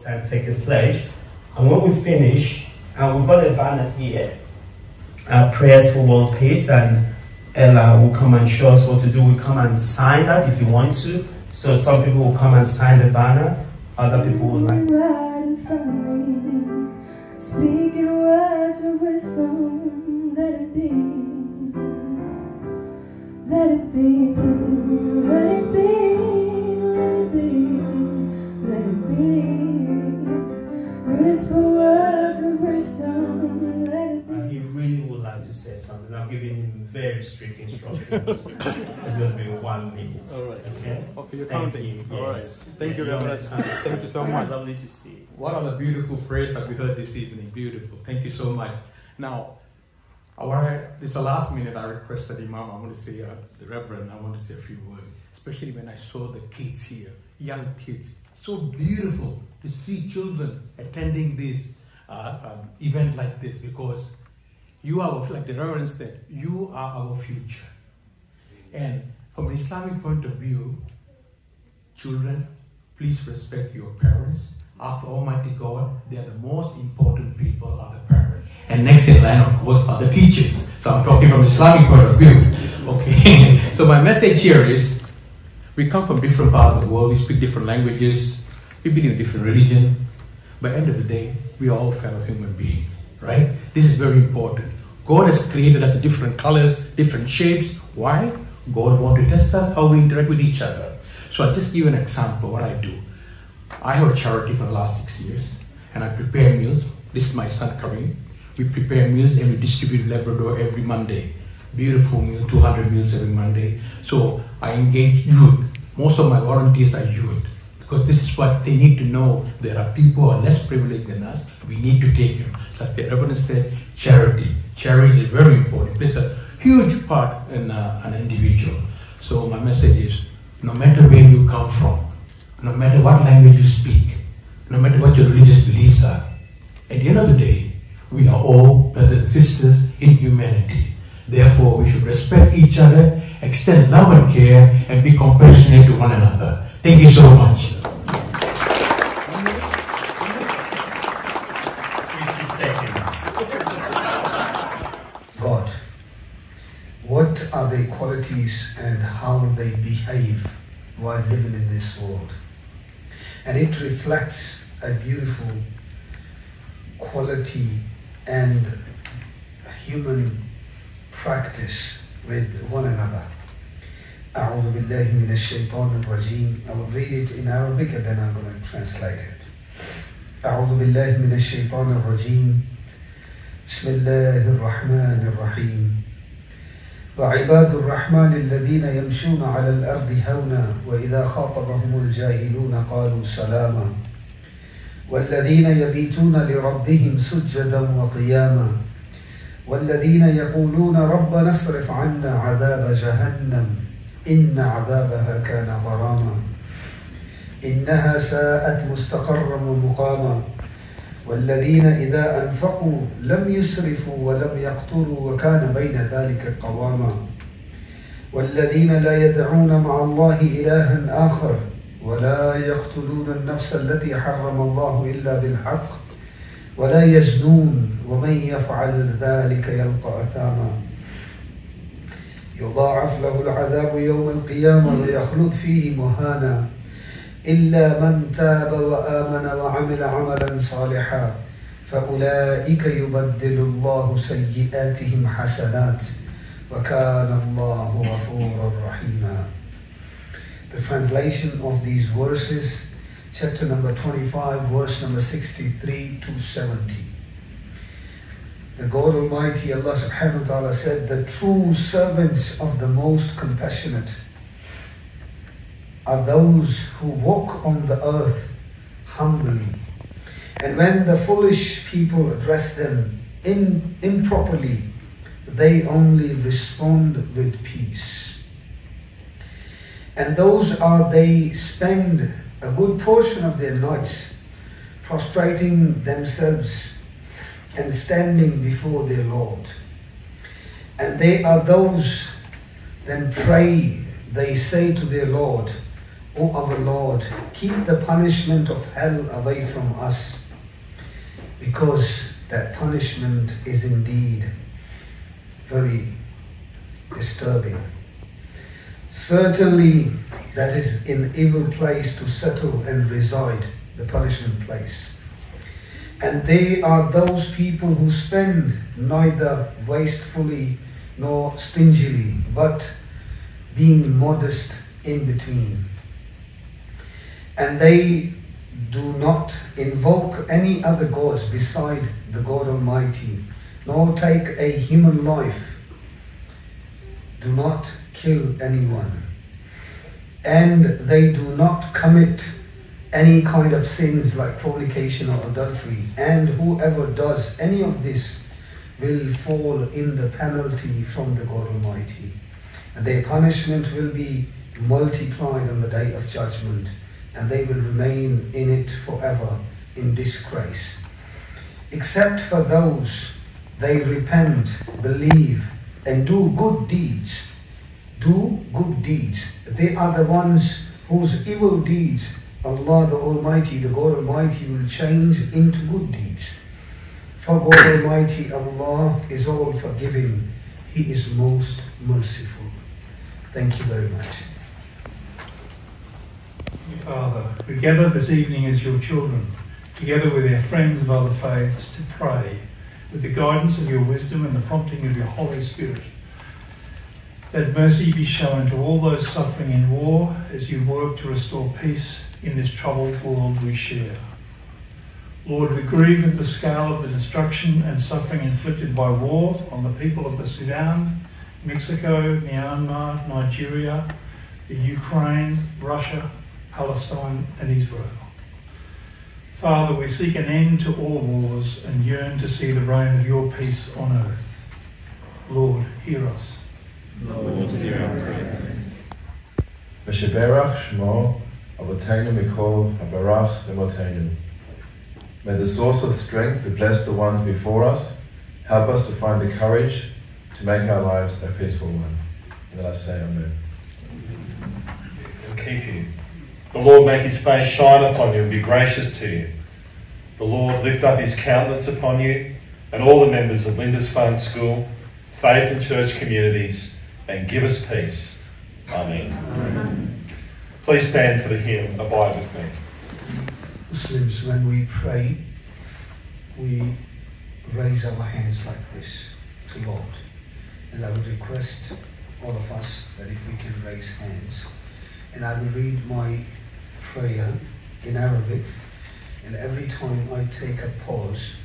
and take the pledge. And when we finish, we've got a banner here, Prayers for World Peace, and Ella will come and show us what to do. We come and sign that if you want to. So some people will come and sign the banner, other people will like. Right in front of me, speaking words of wisdom, let it be, let it be, let it be, let it be, let it be, whisper words of wisdom, let it be. He really would like to say something. I'm giving him very strict instructions. It's going to be 1 minute. All right. Okay? Okay, you're Thank counting. you. All right. Yes. Thank you very much. Thank you so much. Lovely to see. What are the beautiful prayers that we heard this evening? Beautiful. Thank you so much. Now, it's the last minute. I requested Imam. I want to say, the Reverend, I want to say a few words. Especially when I saw the kids here, young kids. So beautiful to see children attending this event like this, because you are, like the Reverend said, you are our future. And from an Islamic point of view, children, please respect your parents. After Almighty God, they are the most important people, are the parents. And next in line, of course, are the teachers. So I'm talking from Islamic point of view. Okay. So my message here is, we come from different parts of the world, we speak different languages, we believe in different religions. By the end of the day, we are all fellow human beings, right? This is very important. God has created us in different colors, different shapes. Why? God wants to test us how we interact with each other. So I'll just give you an example of what I do. I have a charity for the last 6 years, and I prepare meals. This is my son Kareem. We prepare meals and we distribute Labrador every Monday. Beautiful meal, 200 meals every Monday. So I engage youth. Most of my volunteers are youth, because this is what they need to know. There are people who are less privileged than us. We need to take them. Like the Reverend said, charity. Charity is very important. It plays a huge part in an individual. So my message is, no matter where you come from, no matter what language you speak, no matter what your religious beliefs are, at the end of the day, we are all brothers and sisters in humanity. Therefore, we should respect each other, extend love and care, and be compassionate to one another. Thank you so much. 50 seconds. God, what are their qualities and how they behave while living in this world? And it reflects a beautiful quality and human practice with one another. أعوذ بالله من الشيطان الرجيم. I will read it in Arabic and then I'm going to translate it. أعوذ بالله من الشيطان الرجيم. بسم الله الرحمن الرحيم. وعباد الرحمن الذين يمشون على الأرض هونا وإذا خاطبهم الجاهلون قالوا سلاما والذين يبيتون لربهم سجدا وقياما والذين يقولون ربنا اصرف عنا عذاب جهنم إن عذابها كان غراما إنها ساءت مستقرا ومقاما والذين إذا أنفقوا لم يسرفوا ولم يقتروا وكان بين ذلك قواما والذين لا يدعون مع الله إلها آخر ولا يقتلون النفس التي حرم الله إلا بالحق ولا يزنون ومن يفعل ذلك يلقى أثاما يضاعف له العذاب يوم القيامة ويخلد فيه مهانا إلا من تاب وآمن وعمل عملا صالحا فأولئك يبدل الله سيئاتهم حسنات وكان الله غفورا رحيما. The translation of these verses, chapter number 25, verse number 63 to 70. The God Almighty Allah subhanahu wa ta'ala said, the true servants of the most compassionate are those who walk on the earth humbly. And when the foolish people address them improperly, they only respond with peace. And those are they spend a good portion of their nights prostrating themselves and standing before their Lord. And they are those then pray, they say to their Lord, O our Lord, keep the punishment of hell away from us, because that punishment is indeed very disturbing. Certainly that is an evil place to settle and reside, the punishment place. And they are those people who spend neither wastefully nor stingily, but being modest in between. And they do not invoke any other gods beside the God Almighty, nor take a human life. Do not kill anyone. And they do not commit any kind of sins like fornication or adultery. And whoever does any of this will fall in the penalty from the God Almighty. And their punishment will be multiplied on the day of judgment, and they will remain in it forever in disgrace. Except for those, they repent, believe, and do good deeds. Do good deeds. They are the ones whose evil deeds Allah the Almighty, the God Almighty, will change into good deeds. For God Almighty, Allah is all forgiving. He is most merciful. Thank you very much. Father, we gather this evening as your children, together with our friends of other faiths, to pray with the guidance of your wisdom and the prompting of your Holy Spirit, that mercy be shown to all those suffering in war as you work to restore peace in this troubled world we share. Lord, we grieve at the scale of the destruction and suffering inflicted by war on the people of the Sudan, Mexico, Myanmar, Nigeria, the Ukraine, Russia, Palestine and Israel. Father, we seek an end to all wars and yearn to see the reign of your peace on earth. Lord, hear us. Lord, hear our prayer. V'sheberach shmo Avotenu mikol habarach lemotenu. May the source of strength who bless the ones before us help us to find the courage to make our lives a peaceful one. And let us say Amen. And keep you. The Lord make his face shine upon you and be gracious to you. The Lord lift up his countenance upon you and all the members of Lindisfarne School, Faith and Church Communities, and give us peace. Amen. Amen. Please stand for the hymn, Abide With Me. Muslims, when we pray, we raise our hands like this to Lord. And I would request all of us that if we can raise hands, and I will read my prayer in Arabic, and every time I take a pause,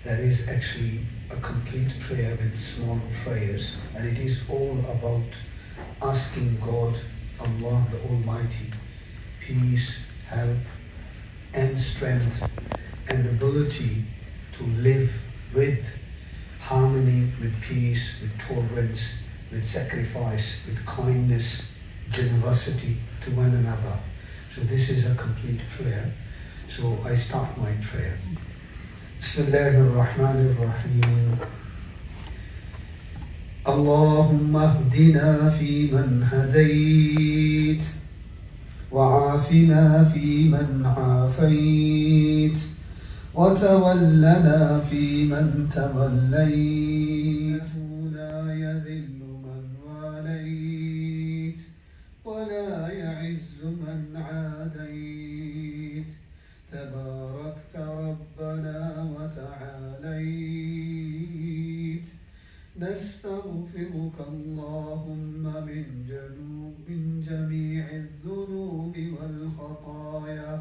that is actually a complete prayer with small prayers, and it is all about asking God, Allah the Almighty, peace, help, and strength, and ability to live with harmony, with peace, with tolerance, with sacrifice, with kindness, generosity to one another. So this is a complete prayer. So I start my prayer. Bismillahirrahmanirrahim. Allahumma hdina fi man hadayt, wa afina fi man afayt, wa tawallana fi man tawallayt. La yadhillu man walayt, wa la ya'izzu man adayt. تباركت ربنا وتعاليت. نستغفرك اللهم من جميع الذنوب والخطايا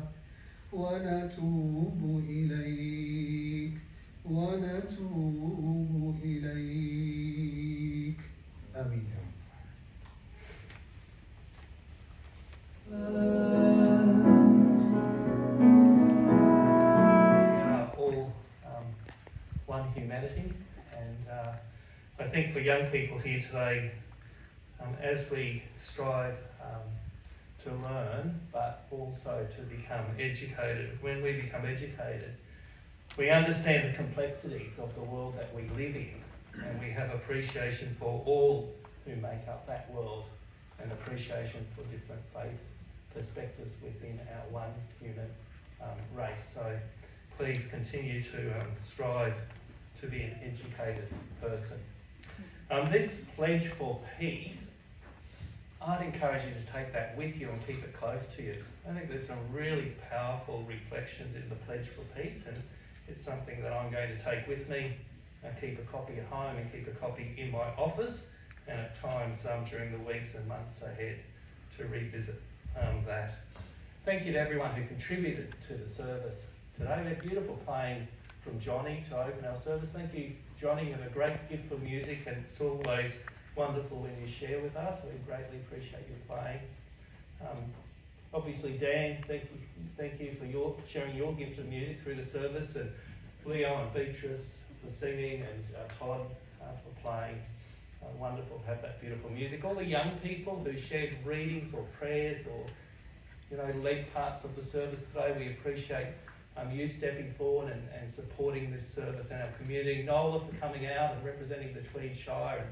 ونتوب إليك آمين. One humanity, and I think for young people here today, as we strive to learn, but also to become educated, when we become educated, we understand the complexities of the world that we live in, and we have appreciation for all who make up that world, and appreciation for different faith perspectives within our one human race. So please continue to strive to be an educated person. This pledge for peace, I'd encourage you to take that with you and keep it close to you. I think there's some really powerful reflections in the pledge for peace, and it's something that I'm going to take with me. I keep a copy at home and keep a copy in my office, and at times during the weeks and months ahead to revisit that. Thank you to everyone who contributed to the service today. We had beautiful playing from Johnny to open our service. Thank you, Johnny. You have a great gift for music, and it's always wonderful when you share with us. We greatly appreciate you playing. Obviously, Dan, thank you for sharing your gift of music through the service, and Leo and Beatrice for singing, and Todd for playing. Wonderful to have that beautiful music. All the young people who shared readings or prayers or led parts of the service today, we appreciate you stepping forward and supporting this service in our community. Nola for coming out and representing the Tweed Shire.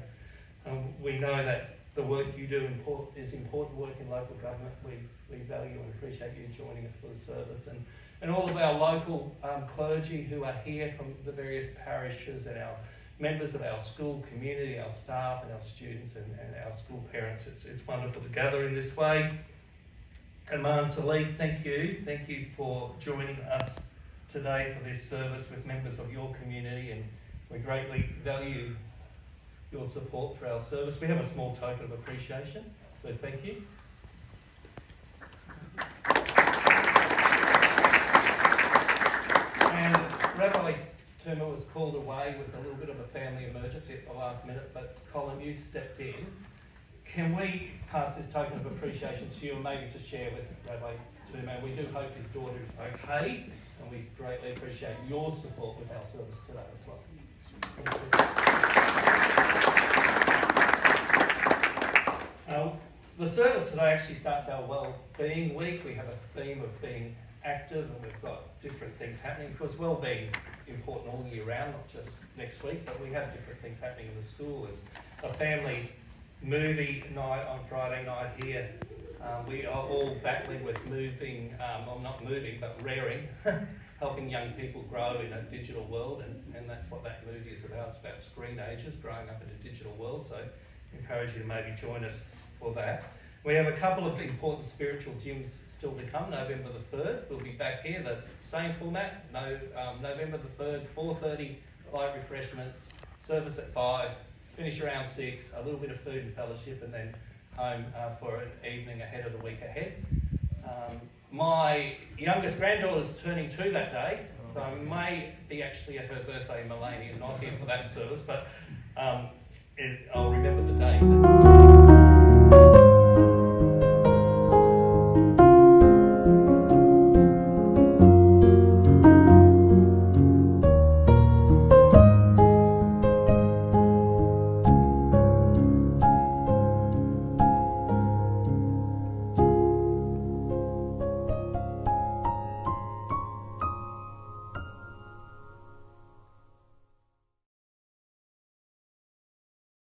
And we know that the work you do is important work in local government. We value and appreciate you joining us for the service. And all of our local clergy who are here from the various parishes, and our members of our school community, our staff and our students and our school parents. It's wonderful to gather in this way. Aman Salik, thank you. Thank you for joining us today for this service with members of your community, and we greatly value your support for our service. We have a small token of appreciation, so thank you. And Rabbi Turner was called away with a little bit of a family emergency at the last minute, but Colin, you stepped in. Can we pass this token of appreciation to you, and maybe to share with Rabbi Turner? We do hope his daughter is okay, and we greatly appreciate your support with our service today as well. The service today actually starts our Wellbeing Week. We have a theme of being active, and we've got different things happening. Of course, wellbeing is important all year round, not just next week, but we have different things happening in the school, and a family movie night on Friday night here. We are all battling with rearing, helping young people grow in a digital world, and that's what that movie is about. It's about screenagers growing up in a digital world, so I encourage you to maybe join us for that. We have a couple of important spiritual gyms still to come. November the 3rd, we'll be back here, the same format. November the 3rd, 4:30, light refreshments, service at 5, finish around 6, a little bit of food and fellowship, and then home for an evening ahead of the week ahead. My youngest granddaughter's turning 2 that day, so I may be actually at her birthday in Melania, not here for that service, but I'll remember the day.